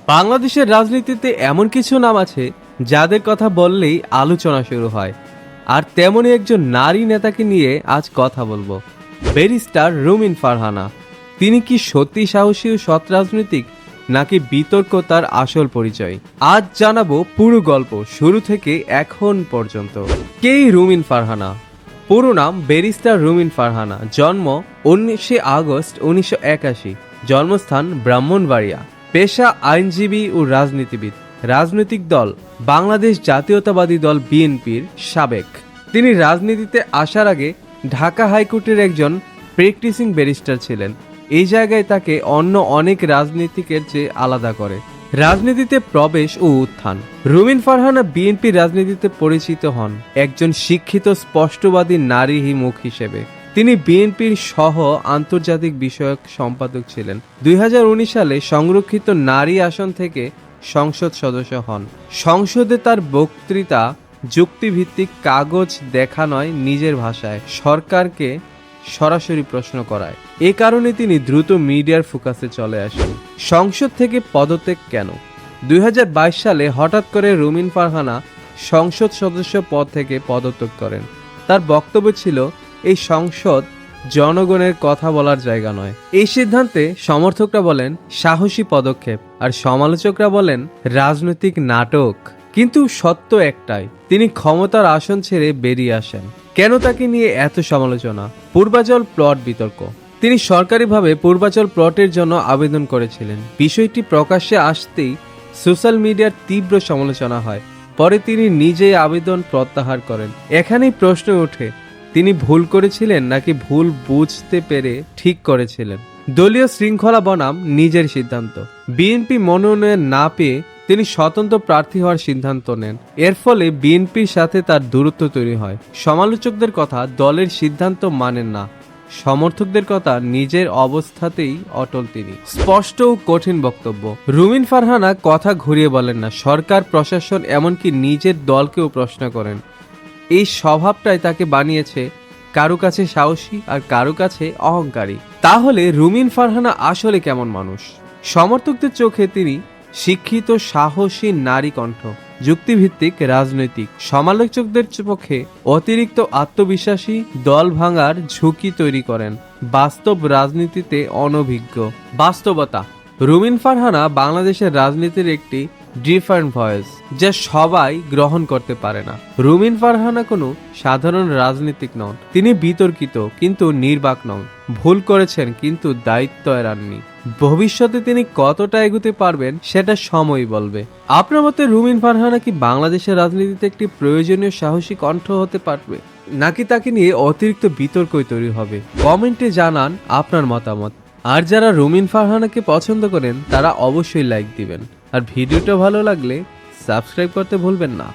বাংলাদেশের রাজনীতিতে এমন কিছু নাম আছে যাদের কথা বললেই আলোচনা শুরু হয়, আর তেমনই একজন নারী নেতাকে নিয়ে আজ কথা বলবো। ব্যারিস্টার রুমিন ফারহানা। তিনি কি সত্যি সাহসী ও সৎ রাজনীতিক, নাকি বিতর্ক তার আসল পরিচয়? আজ জানাবো পুরো গল্প শুরু থেকে এখন পর্যন্ত। কে রুমিন ফারহানা? পুরো নাম ব্যারিস্টার রুমিন ফারহানা। জন্ম 19 আগস্ট 1981। জন্মস্থান ব্রাহ্মণবাড়িয়া। পেশা আইনজীবী ও রাজনীতিবিদ। রাজনৈতিক দল বাংলাদেশ জাতীয়তাবাদী দল বিএনপির সাবেক। তিনি রাজনীতিতে আসার আগে ঢাকা হাইকোর্টের একজন প্র্যাকটিসিং ব্যারিস্টার ছিলেন। এই জায়গায় তাকে অন্য অনেক রাজনীতিকের চেয়ে আলাদা করে রাজনীতিতে প্রবেশ ও উত্থান। রুমিন ফারহানা বিএনপি রাজনীতিতে পরিচিত হন একজন শিক্ষিত স্পষ্টবাদী নারী মুখ হিসেবে। তিনি বিএনপির সহ আন্তর্জাতিক বিষয়ক সম্পাদক ছিলেন। 2019 সালে সংরক্ষিত নারী আসন থেকে সংসদ সদস্য হন। সংসদে তার বক্তৃতা যুক্তিভিত্তিক, কাগজ দেখা নয়, নিজের ভাষায় সরকারকে সরাসরি প্রশ্ন করায়। এ কারণে তিনি দ্রুত মিডিয়ার ফোকাসে চলে আসেন। সংসদ থেকে পদত্যাগ কেন? 2022 সালে হঠাৎ করে রুমিন ফারহানা সংসদ সদস্য পদ থেকে পদত্যাগ করেন। তার বক্তব্য ছিল, এই সংসদ জনগণের কথা বলার জায়গা নয়। এই সিদ্ধান্তে সমর্থকরা বলেন সাহসী পদক্ষেপ, আর সমালোচকরা বলেন রাজনৈতিক নাটক। কিন্তু সত্য একটাই, তিনি ক্ষমতার আসন ছেড়ে বেরিয়ে আসেন। কেন তাকে নিয়ে এত সমালোচনা? পূর্বাচল প্লট বিতর্ক। তিনি সরকারিভাবে পূর্বাচল প্লটের জন্য আবেদন করেছিলেন। বিষয়টি প্রকাশ্যে আসতেই সোশ্যাল মিডিয়ার তীব্র সমালোচনা হয়। পরে তিনি নিজেই আবেদন প্রত্যাহার করেন। এখানেই প্রশ্ন ওঠে, তিনি ভুল করেছিলেন নাকি ভুল বুঝতে পেরে ঠিক করেছিলেন? দলীয় শৃঙ্খলা বনাম নিজের সিদ্ধান্ত। বিএনপি মনোনয়ন না পেয়ে তিনি স্বতন্ত্র প্রার্থী হওয়ার সিদ্ধান্ত নেন। এর ফলে বিএনপির সাথে তার দূরত্ব তৈরি হয়। সমালোচকদের কথা দলের সিদ্ধান্ত মানেন না, সমর্থকদের কথা নিজের অবস্থাতেই অটল তিনি। স্পষ্ট ও কঠিন বক্তব্য। রুমিন ফারহানা কথা ঘুরিয়ে বলেন না। সরকার, প্রশাসন, এমনকি নিজের দলকেও প্রশ্ন করেন। এই স্বভাবটাই তাকে বানিয়েছে কারো কাছে সাহসী আর কারো কাছে অহংকারী। তাহলে রুমিন ফারহানা আসলে কেমন মানুষ? সমর্থকদের চোখে তিনি শিক্ষিত, সাহসী নারী কণ্ঠ, যুক্তিভিত্তিক রাজনৈতিক। সমালোচকদের পক্ষে অতিরিক্ত আত্মবিশ্বাসী, দল ভাঙার ঝুঁকি তৈরি করেন, বাস্তব রাজনীতিতে অনভিজ্ঞ। বাস্তবতা, রুমিন ফারহানা বাংলাদেশের রাজনীতির একটি ডিফারেন্ট ভয়েস, যা সবাই গ্রহণ করতে পারে না। রুমিন ফারহানা কোনো সাধারণ রাজনীতিক নন। তিনি বিতর্কিত কিন্তু নির্বাক নন। ভুল করেছেন কিন্তু দায়িত্ব এড়াননি। ভবিষ্যতে তিনি কতটা এগোতে পারবেন সেটা সময় বলবে। আপনার মতে রুমিন ফারহানা কি বাংলাদেশের রাজনীতিতে একটি প্রয়োজনীয় সাহসী কণ্ঠ হতে পারবে, নাকি তাকে নিয়ে অতিরিক্ত বিতর্কই তৈরি হবে? কমেন্টে জানান আপনার মতামত। আর যারা রুমিন ফারহানাকে পছন্দ করেন তারা অবশ্যই লাইক দিবেন, আর ভিডিওটা ভালো লাগলে সাবস্ক্রাইব করতে ভুলবেন না।